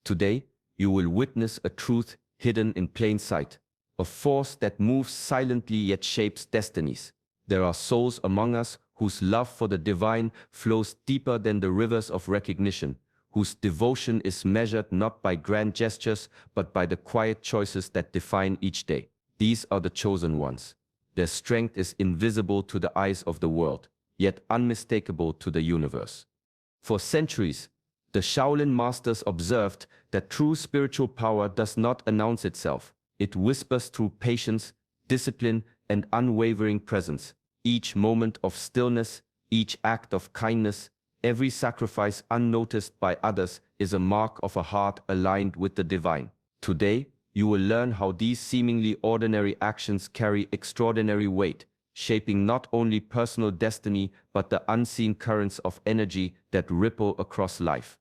Today, you will witness a truth hidden in plain sight, a force that moves silently yet shapes destinies. There are souls among us whose love for the divine flows deeper than the rivers of recognition, whose devotion is measured not by grand gestures but by the quiet choices that define each day. These are the chosen ones. Their strength is invisible to the eyes of the world, yet unmistakable to the universe. For centuries, the Shaolin masters observed that true spiritual power does not announce itself. It whispers through patience, discipline, and unwavering presence. Each moment of stillness, each act of kindness, every sacrifice unnoticed by others is a mark of a heart aligned with the divine. Today, you will learn how these seemingly ordinary actions carry extraordinary weight, shaping not only personal destiny but the unseen currents of energy that ripple across life.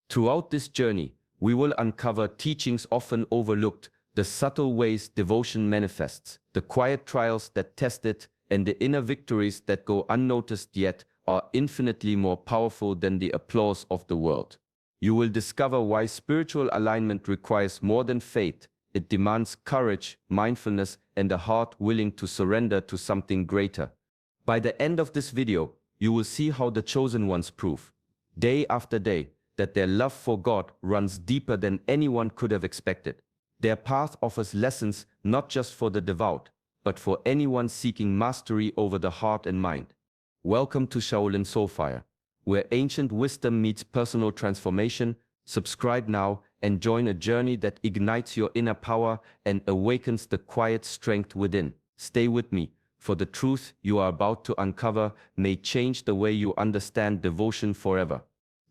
Throughout this journey, we will uncover teachings often overlooked, the subtle ways devotion manifests, the quiet trials that test it, and the inner victories that go unnoticed yet are infinitely more powerful than the applause of the world. You will discover why spiritual alignment requires more than faith. It demands courage, mindfulness, and a heart willing to surrender to something greater. By the end of this video, you will see how the chosen ones prove, day after day, that their love for God runs deeper than anyone could have expected. Their path offers lessons not just for the devout, but for anyone seeking mastery over the heart and mind. Welcome to Shaolin Soulfire, where ancient wisdom meets personal transformation. Subscribe now and join a journey that ignites your inner power and awakens the quiet strength within. Stay with me, for the truth you are about to uncover may change the way you understand devotion forever.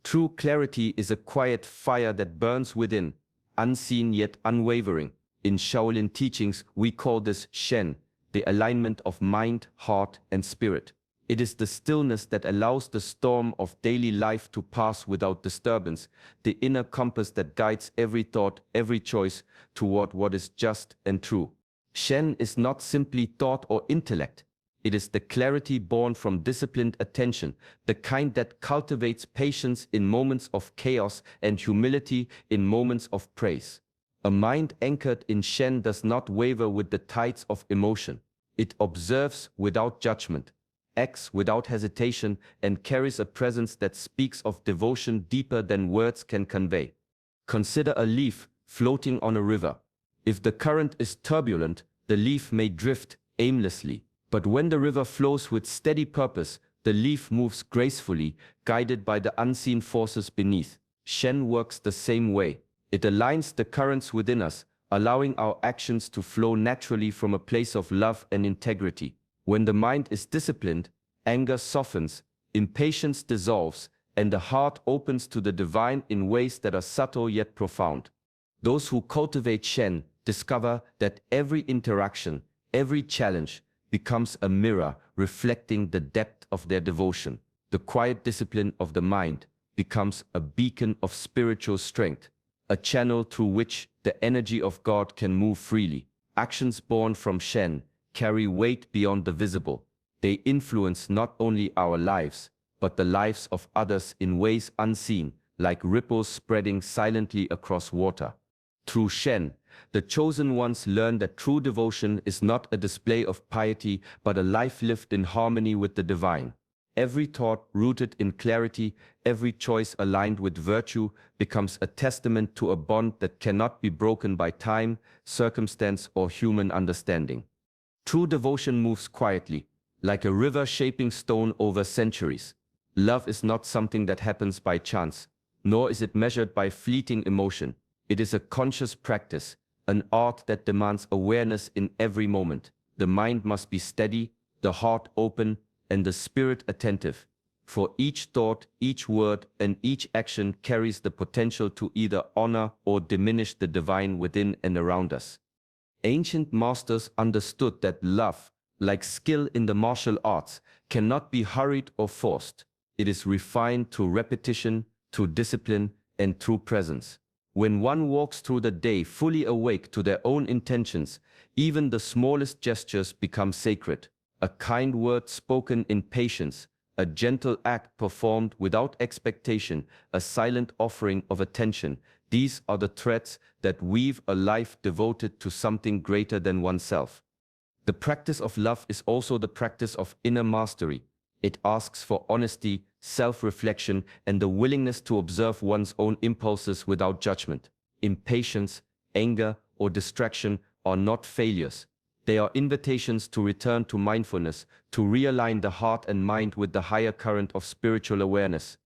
True clarity is a quiet fire that burns within, unseen yet unwavering. In Shaolin teachings, we call this Shen, the alignment of mind, heart, and spirit. It is the stillness that allows the storm of daily life to pass without disturbance, the inner compass that guides every thought, every choice toward what is just and true. Shen is not simply thought or intellect. It is the clarity born from disciplined attention, the kind that cultivates patience in moments of chaos and humility in moments of praise. A mind anchored in Shen does not waver with the tides of emotion. It observes without judgment, acts without hesitation, and carries a presence that speaks of devotion deeper than words can convey. Consider a leaf floating on a river. If the current is turbulent, the leaf may drift aimlessly. But when the river flows with steady purpose, the leaf moves gracefully, guided by the unseen forces beneath. Shen works the same way. It aligns the currents within us, allowing our actions to flow naturally from a place of love and integrity. When the mind is disciplined, anger softens, impatience dissolves, and the heart opens to the divine in ways that are subtle yet profound. Those who cultivate Shen discover that every interaction, every challenge, becomes a mirror reflecting the depth of their devotion. The quiet discipline of the mind becomes a beacon of spiritual strength, a channel through which the energy of God can move freely. Actions born from Shen carry weight beyond the visible. They influence not only our lives, but the lives of others in ways unseen, like ripples spreading silently across water. Through Shen, the chosen ones learn that true devotion is not a display of piety, but a life lived in harmony with the divine. Every thought rooted in clarity, every choice aligned with virtue becomes a testament to a bond that cannot be broken by time, circumstance, or human understanding. True devotion moves quietly, like a river shaping stone over centuries. Love is not something that happens by chance, nor is it measured by fleeting emotion. It is a conscious practice, an art that demands awareness in every moment. The mind must be steady, the heart open, and the spirit attentive. For each thought, each word, and each action carries the potential to either honor or diminish the divine within and around us. Ancient masters understood that love, like skill in the martial arts, cannot be hurried or forced. It is refined through repetition, through discipline, and through presence. When one walks through the day fully awake to their own intentions, even the smallest gestures become sacred. A kind word spoken in patience, a gentle act performed without expectation, a silent offering of attention. These are the threads that weave a life devoted to something greater than oneself. The practice of love is also the practice of inner mastery. It asks for honesty, self-reflection, and the willingness to observe one's own impulses without judgment. Impatience, anger, or distraction are not failures. They are invitations to return to mindfulness, to realign the heart and mind with the higher current of spiritual awareness.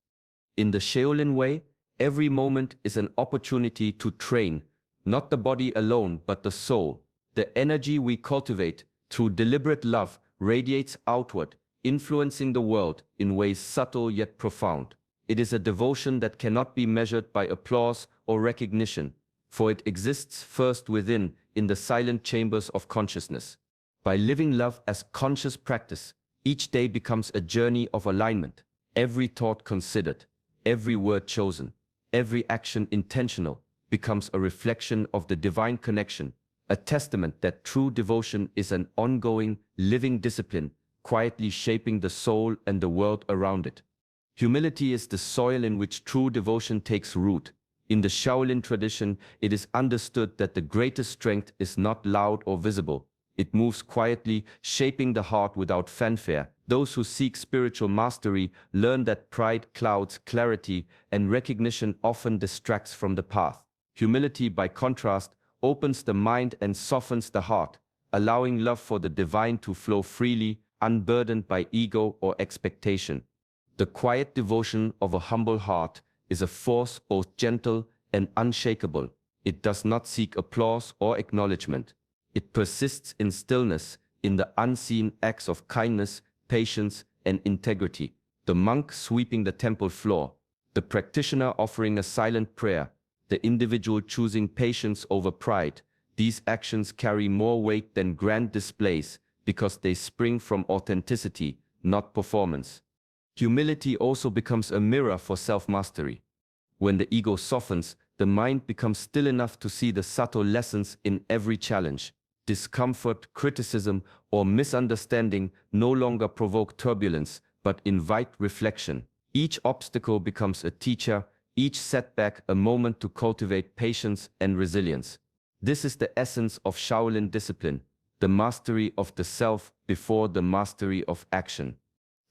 In the Shaolin way, every moment is an opportunity to train, not the body alone, but the soul. The energy we cultivate through deliberate love radiates outward, influencing the world in ways subtle yet profound. It is a devotion that cannot be measured by applause or recognition, for it exists first within, in the silent chambers of consciousness. By living love as conscious practice, each day becomes a journey of alignment, every thought considered, every word chosen, every action intentional, becomes a reflection of the divine connection, a testament that true devotion is an ongoing, living discipline, quietly shaping the soul and the world around it. Humility is the soil in which true devotion takes root. In the Shaolin tradition, it is understood that the greatest strength is not loud or visible. It moves quietly, shaping the heart without fanfare. Those who seek spiritual mastery learn that pride clouds clarity and recognition often distracts from the path. Humility, by contrast, opens the mind and softens the heart, allowing love for the divine to flow freely, unburdened by ego or expectation. The quiet devotion of a humble heart is a force both gentle and unshakable. It does not seek applause or acknowledgement. It persists in stillness, in the unseen acts of kindness, patience, and integrity. The monk sweeping the temple floor, the practitioner offering a silent prayer, the individual choosing patience over pride. These actions carry more weight than grand displays because they spring from authenticity, not performance. Humility also becomes a mirror for self-mastery. When the ego softens, the mind becomes still enough to see the subtle lessons in every challenge. Discomfort, criticism, or misunderstanding no longer provoke turbulence, but invite reflection. Each obstacle becomes a teacher, each setback a moment to cultivate patience and resilience. This is the essence of Shaolin discipline, the mastery of the self before the mastery of action.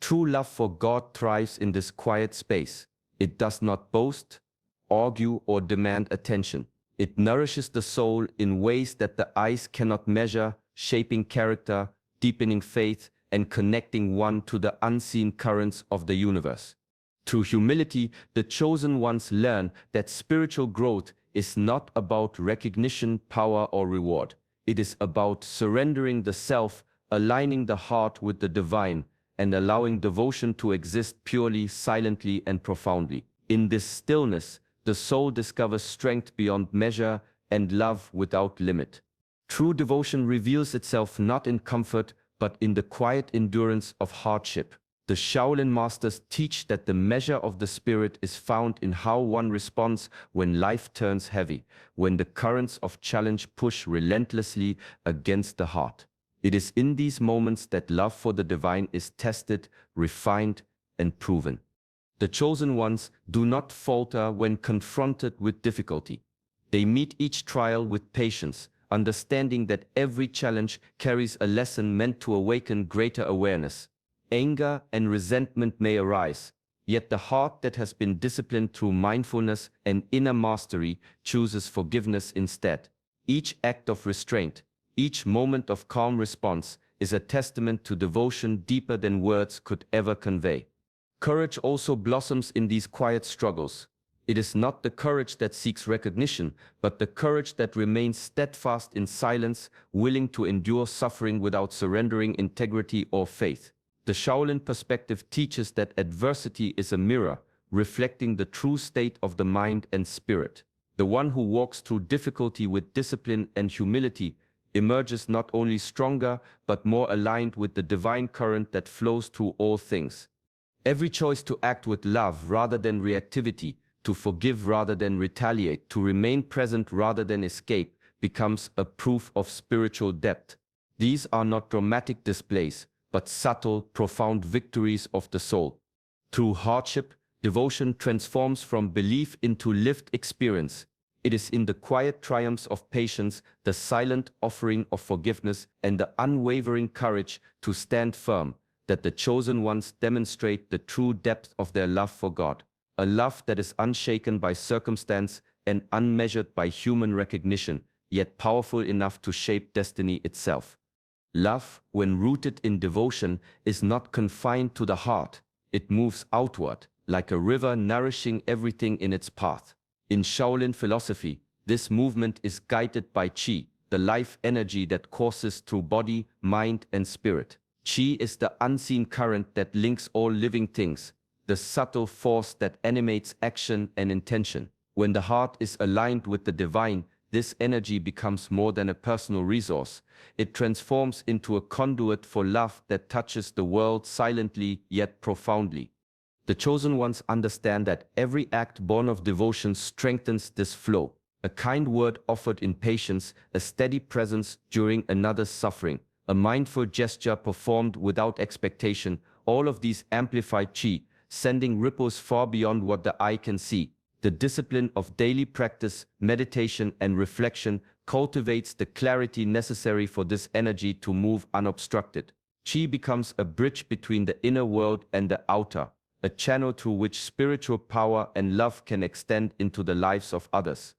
True love for God thrives in this quiet space. It does not boast, argue, or demand attention. It nourishes the soul in ways that the eyes cannot measure, shaping character, deepening faith, and connecting one to the unseen currents of the universe. Through humility, the chosen ones learn that spiritual growth is not about recognition, power, or reward. It is about surrendering the self, aligning the heart with the divine, and allowing devotion to exist purely, silently, and profoundly. In this stillness, the soul discovers strength beyond measure and love without limit. True devotion reveals itself not in comfort, but in the quiet endurance of hardship. The Shaolin masters teach that the measure of the spirit is found in how one responds when life turns heavy, when the currents of challenge push relentlessly against the heart. It is in these moments that love for the divine is tested, refined, and proven. The chosen ones do not falter when confronted with difficulty. They meet each trial with patience, understanding that every challenge carries a lesson meant to awaken greater awareness. Anger and resentment may arise, yet the heart that has been disciplined through mindfulness and inner mastery chooses forgiveness instead. Each act of restraint, each moment of calm response is a testament to devotion deeper than words could ever convey. Courage also blossoms in these quiet struggles. It is not the courage that seeks recognition, but the courage that remains steadfast in silence, willing to endure suffering without surrendering integrity or faith. The Shaolin perspective teaches that adversity is a mirror, reflecting the true state of the mind and spirit. The one who walks through difficulty with discipline and humility emerges not only stronger, but more aligned with the divine current that flows through all things. Every choice to act with love rather than reactivity, to forgive rather than retaliate, to remain present rather than escape, becomes a proof of spiritual depth. These are not dramatic displays, but subtle, profound victories of the soul. Through hardship, devotion transforms from belief into lived experience, It is in the quiet triumphs of patience, the silent offering of forgiveness, and the unwavering courage to stand firm, that the chosen ones demonstrate the true depth of their love for God, a love that is unshaken by circumstance and unmeasured by human recognition, yet powerful enough to shape destiny itself. Love, when rooted in devotion, is not confined to the heart. It moves outward, like a river nourishing everything in its path. In Shaolin philosophy, this movement is guided by Qi, the life energy that courses through body, mind, and spirit. Qi is the unseen current that links all living things, the subtle force that animates action and intention. When the heart is aligned with the divine, this energy becomes more than a personal resource. It transforms into a conduit for love that touches the world silently yet profoundly. The chosen ones understand that every act born of devotion strengthens this flow. A kind word offered in patience, a steady presence during another's suffering, a mindful gesture performed without expectation, all of these amplify Qi, sending ripples far beyond what the eye can see. The discipline of daily practice, meditation, and reflection cultivates the clarity necessary for this energy to move unobstructed. Qi becomes a bridge between the inner world and the outer, a channel through which spiritual power and love can extend into the lives of others.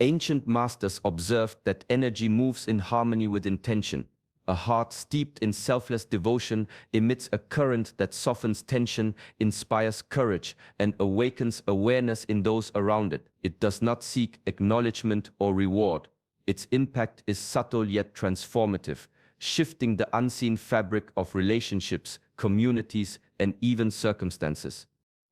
Ancient masters observed that energy moves in harmony with intention. A heart steeped in selfless devotion emits a current that softens tension, inspires courage, and awakens awareness in those around it. It does not seek acknowledgement or reward. Its impact is subtle yet transformative, shifting the unseen fabric of relationships, communities, and even circumstances.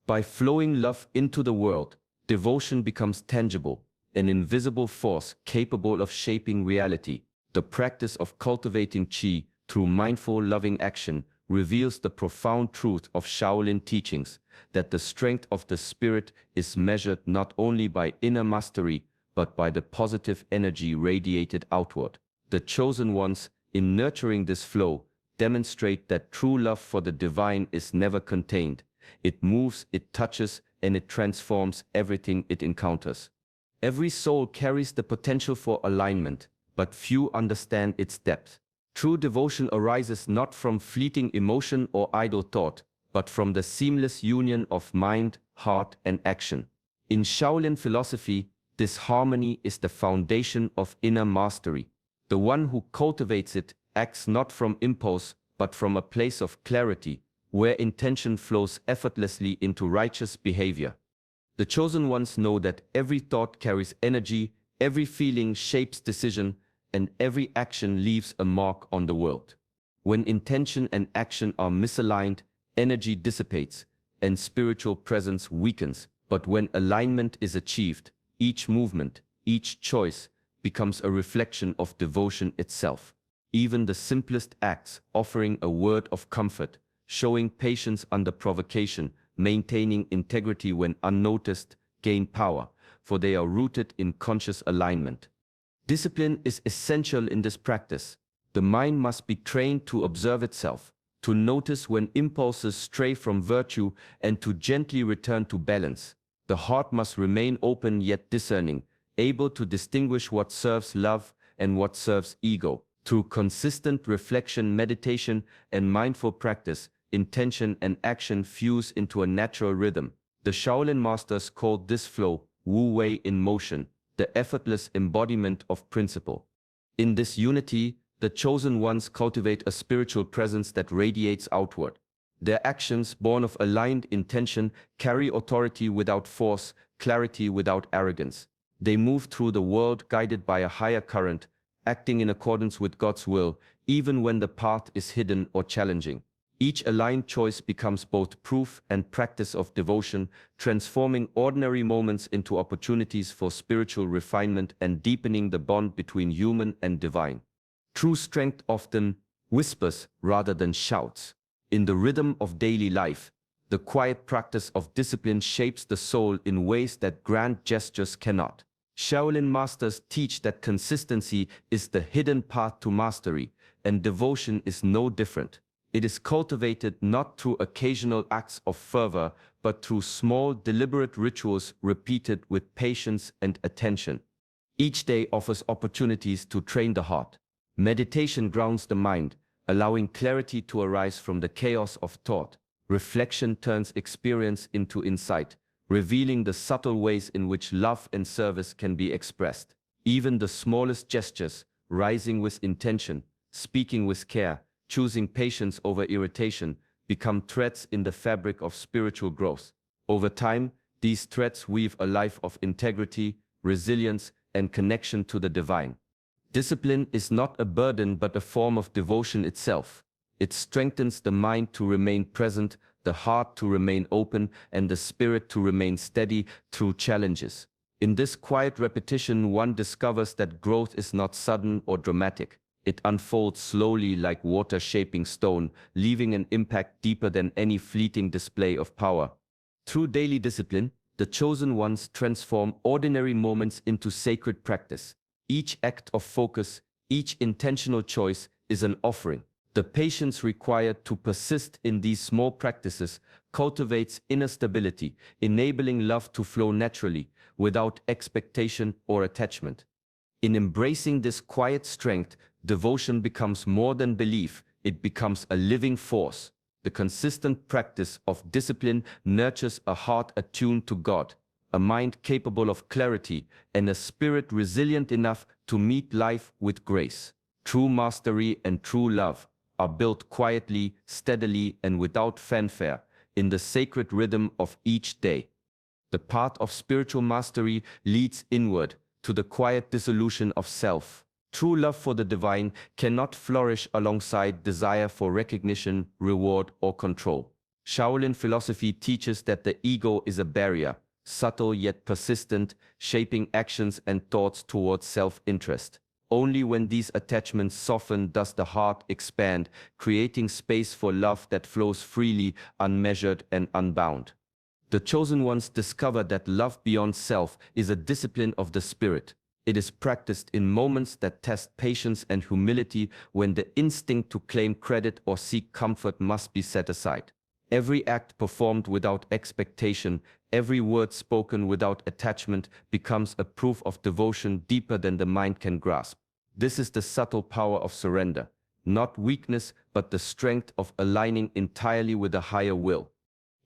By flowing love into the world, devotion becomes tangible, an invisible force capable of shaping reality. The practice of cultivating Qi through mindful, loving action reveals the profound truth of Shaolin teachings, that the strength of the spirit is measured not only by inner mastery, but by the positive energy radiated outward. The chosen ones, in nurturing this flow, demonstrate that true love for the divine is never contained. It moves, it touches, and it transforms everything it encounters. Every soul carries the potential for alignment, but few understand its depth. True devotion arises not from fleeting emotion or idle thought, but from the seamless union of mind, heart, and action. In Shaolin philosophy, this harmony is the foundation of inner mastery. The one who cultivates it acts not from impulse, but from a place of clarity, where intention flows effortlessly into righteous behavior. The chosen ones know that every thought carries energy, every feeling shapes decision, and every action leaves a mark on the world. When intention and action are misaligned, energy dissipates, and spiritual presence weakens. But when alignment is achieved, each movement, each choice, becomes a reflection of devotion itself. Even the simplest acts, offering a word of comfort, showing patience under provocation, maintaining integrity when unnoticed, gain power, for they are rooted in conscious alignment. Discipline is essential in this practice. The mind must be trained to observe itself, to notice when impulses stray from virtue, and to gently return to balance. The heart must remain open yet discerning, able to distinguish what serves love and what serves ego. Through consistent reflection, meditation, and mindful practice, intention and action fuse into a natural rhythm. The Shaolin masters called this flow Wu Wei in motion, the effortless embodiment of principle. In this unity, the chosen ones cultivate a spiritual presence that radiates outward. Their actions, born of aligned intention, carry authority without force, clarity without arrogance. They move through the world guided by a higher current, acting in accordance with God's will, even when the path is hidden or challenging. Each aligned choice becomes both proof and practice of devotion, transforming ordinary moments into opportunities for spiritual refinement and deepening the bond between human and divine. True strength often whispers rather than shouts. In the rhythm of daily life, the quiet practice of discipline shapes the soul in ways that grand gestures cannot. Shaolin masters teach that consistency is the hidden path to mastery, and devotion is no different. It is cultivated not through occasional acts of fervor, but through small, deliberate rituals repeated with patience and attention. Each day offers opportunities to train the heart. Meditation grounds the mind, allowing clarity to arise from the chaos of thought. Reflection turns experience into insight, revealing the subtle ways in which love and service can be expressed. Even the smallest gestures, rising with intention, speaking with care, choosing patience over irritation, become threads in the fabric of spiritual growth. Over time, these threads weave a life of integrity, resilience, and connection to the divine. Discipline is not a burden but a form of devotion itself. It strengthens the mind to remain present, the heart to remain open, and the spirit to remain steady through challenges. In this quiet repetition, one discovers that growth is not sudden or dramatic. It unfolds slowly like water shaping stone, leaving an impact deeper than any fleeting display of power. Through daily discipline, the chosen ones transform ordinary moments into sacred practice. Each act of focus, each intentional choice is an offering. The patience required to persist in these small practices cultivates inner stability, enabling love to flow naturally, without expectation or attachment. In embracing this quiet strength, devotion becomes more than belief, it becomes a living force. The consistent practice of discipline nurtures a heart attuned to God, a mind capable of clarity, and a spirit resilient enough to meet life with grace. True mastery and true love are built quietly, steadily, and without fanfare, in the sacred rhythm of each day. The path of spiritual mastery leads inward, to the quiet dissolution of self. True love for the divine cannot flourish alongside desire for recognition, reward, or control. Shaolin philosophy teaches that the ego is a barrier, subtle yet persistent, shaping actions and thoughts towards self-interest. Only when these attachments soften does the heart expand, creating space for love that flows freely, unmeasured, and unbound. The chosen ones discover that love beyond self is a discipline of the spirit. It is practiced in moments that test patience and humility, when the instinct to claim credit or seek comfort must be set aside. Every act performed without expectation, every word spoken without attachment becomes a proof of devotion deeper than the mind can grasp. This is the subtle power of surrender, not weakness but the strength of aligning entirely with a higher will.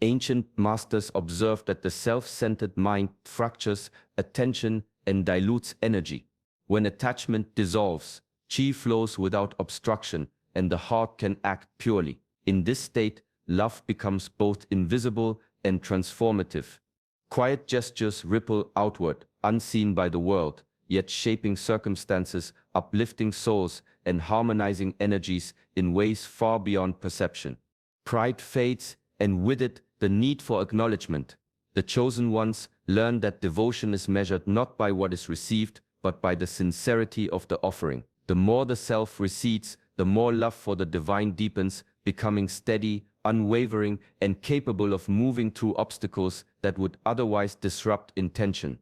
Ancient masters observed that the self-centered mind fractures attention and dilutes energy. When attachment dissolves, chi flows without obstruction, and the heart can act purely. In this state, love becomes both invisible and transformative. Quiet gestures ripple outward, unseen by the world, yet shaping circumstances, uplifting souls, and harmonizing energies in ways far beyond perception. Pride fades, and with it, the need for acknowledgement. The chosen ones learn that devotion is measured not by what is received, but by the sincerity of the offering. The more the self recedes, the more love for the divine deepens, becoming steady, unwavering, and capable of moving through obstacles that would otherwise disrupt intention.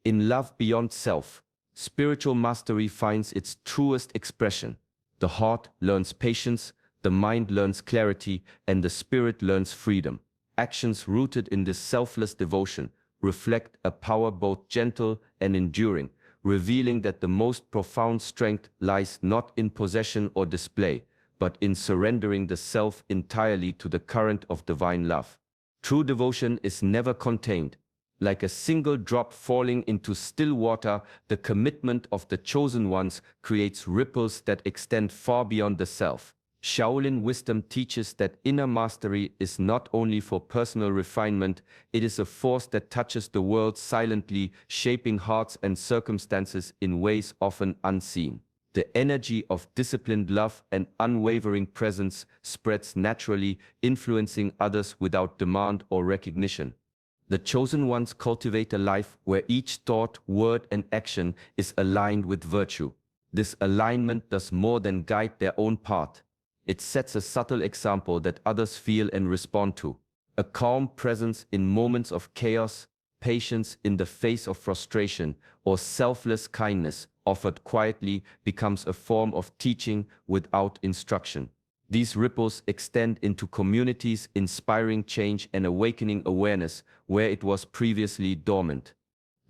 In love beyond self, spiritual mastery finds its truest expression. The heart learns patience, the mind learns clarity, and the spirit learns freedom. Actions rooted in this selfless devotion reflect a power both gentle and enduring, revealing that the most profound strength lies not in possession or display, but in surrendering the self entirely to the current of divine love. True devotion is never contained. Like a single drop falling into still water, the commitment of the chosen ones creates ripples that extend far beyond the self. Shaolin wisdom teaches that inner mastery is not only for personal refinement, it is a force that touches the world silently, shaping hearts and circumstances in ways often unseen. The energy of disciplined love and unwavering presence spreads naturally, influencing others without demand or recognition. The chosen ones cultivate a life where each thought, word, and action is aligned with virtue. This alignment does more than guide their own path. It sets a subtle example that others feel and respond to. A calm presence in moments of chaos, patience in the face of frustration, or selfless kindness offered quietly becomes a form of teaching without instruction. These ripples extend into communities, inspiring change and awakening awareness where it was previously dormant.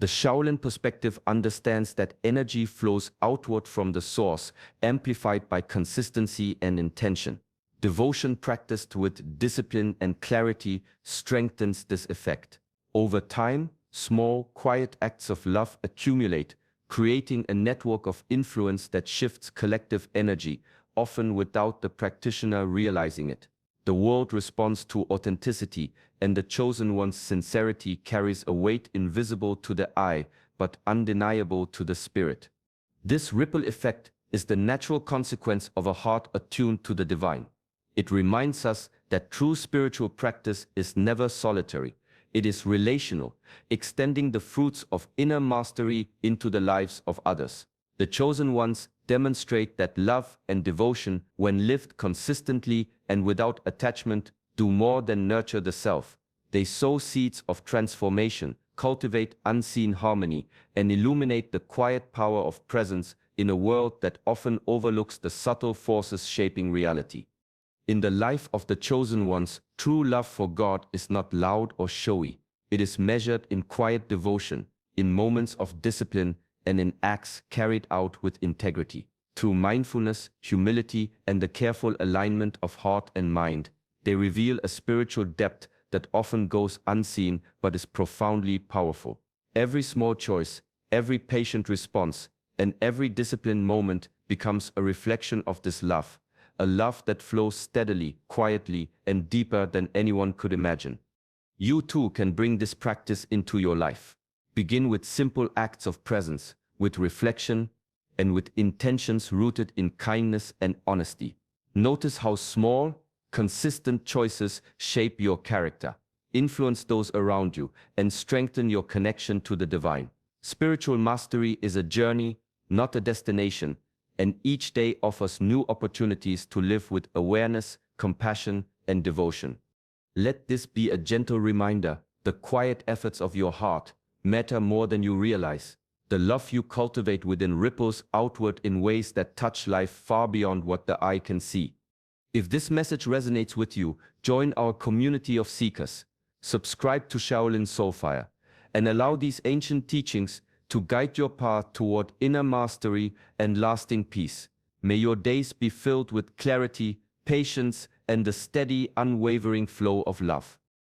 The Shaolin perspective understands that energy flows outward from the source, amplified by consistency and intention. Devotion practiced with discipline and clarity strengthens this effect. Over time, small, quiet acts of love accumulate, creating a network of influence that shifts collective energy, often without the practitioner realizing it. The world responds to authenticity, and the chosen one's sincerity carries a weight invisible to the eye, but undeniable to the spirit. This ripple effect is the natural consequence of a heart attuned to the divine. It reminds us that true spiritual practice is never solitary. It is relational, extending the fruits of inner mastery into the lives of others. The chosen ones demonstrate that love and devotion, when lived consistently and without attachment, do more than nurture the self. They sow seeds of transformation, cultivate unseen harmony, and illuminate the quiet power of presence in a world that often overlooks the subtle forces shaping reality. In the life of the chosen ones, true love for God is not loud or showy. It is measured in quiet devotion, in moments of discipline, and in acts carried out with integrity. Through mindfulness, humility, and the careful alignment of heart and mind, they reveal a spiritual depth that often goes unseen but is profoundly powerful. Every small choice, every patient response, and every disciplined moment becomes a reflection of this love, a love that flows steadily, quietly, and deeper than anyone could imagine. You too can bring this practice into your life. Begin with simple acts of presence, with reflection, and with intentions rooted in kindness and honesty. Notice how small, consistent choices shape your character, influence those around you, and strengthen your connection to the divine. Spiritual mastery is a journey, not a destination, and each day offers new opportunities to live with awareness, compassion, and devotion. Let this be a gentle reminder: the quiet efforts of your heart matter more than you realize. The love you cultivate within ripples outward in ways that touch life far beyond what the eye can see. If this message resonates with you, join our community of seekers. Subscribe to Shaolin Soulfire, and allow these ancient teachings to guide your path toward inner mastery and lasting peace. May your days be filled with clarity, patience, and the steady, unwavering flow of love.